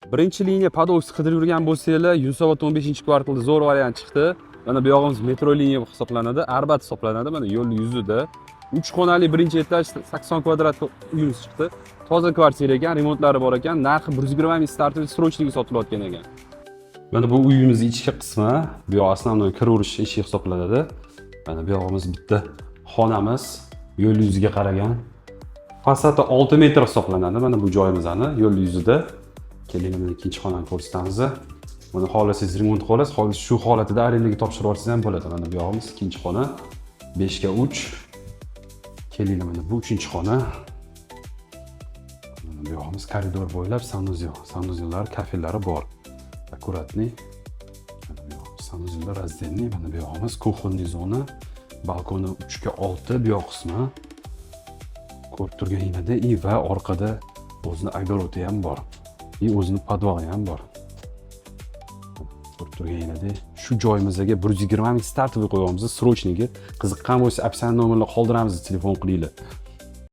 Birinchi liniya podolsk qidirib yurgan bo'lsanglar, Yunusobod 15-kvartalda zo'r variant chiqdi. Mana bu yog'imiz metro liniya hisoblanadi, Arbat hisoblanadi. Mana yo'l yuzida 3 xonali birinchi etaj 80 kvadrat uyimiz chiqdi. Toza kvartira ekan, remontlari bor ekan, narxi 120 ming startli srochniga sotilayotgan ekan. Mana bu uyimiz ichki qismi, bu yoq основной kiraverish eshigi hisoblanadi. Mana bu yog'imiz bitta xonamiz, yo'l yuziga qaragan. Fasadi 6 metr hisoblanadi. Mana bu joyimizni yo'l yuzida. Keling, mana ikkinchi xonani ko'rsatamiz. Mana xohlasangiz remont qilasiz, hozir shu holatida arendaga topshirib yuborsangiz ham bo'ladi. Mana bu yog'imiz ikkinchi xona, 5 ga 3. Keling, mana bu uchinchi xona. Mana bu yog'imiz koridor bo'ylab sanuzyollar, kafelari bor. Аккуратный. Mana bu yoq sanuzyollar раздельный. Mana bu yog'imiz kuxonniy zona, balkoni 3 ga 6 bu yoq qismi. Ko'rib turganingizda va orqada o'zining огороди ham bor. O'zining podvali ham bor. Ko'rib turganingizda shu joyimizga 120 ming startli qo'yamiz, srochniga. Qiziqqan bo'lsa, opsiyan nomerni qoldiramiz, telefon qilinglar.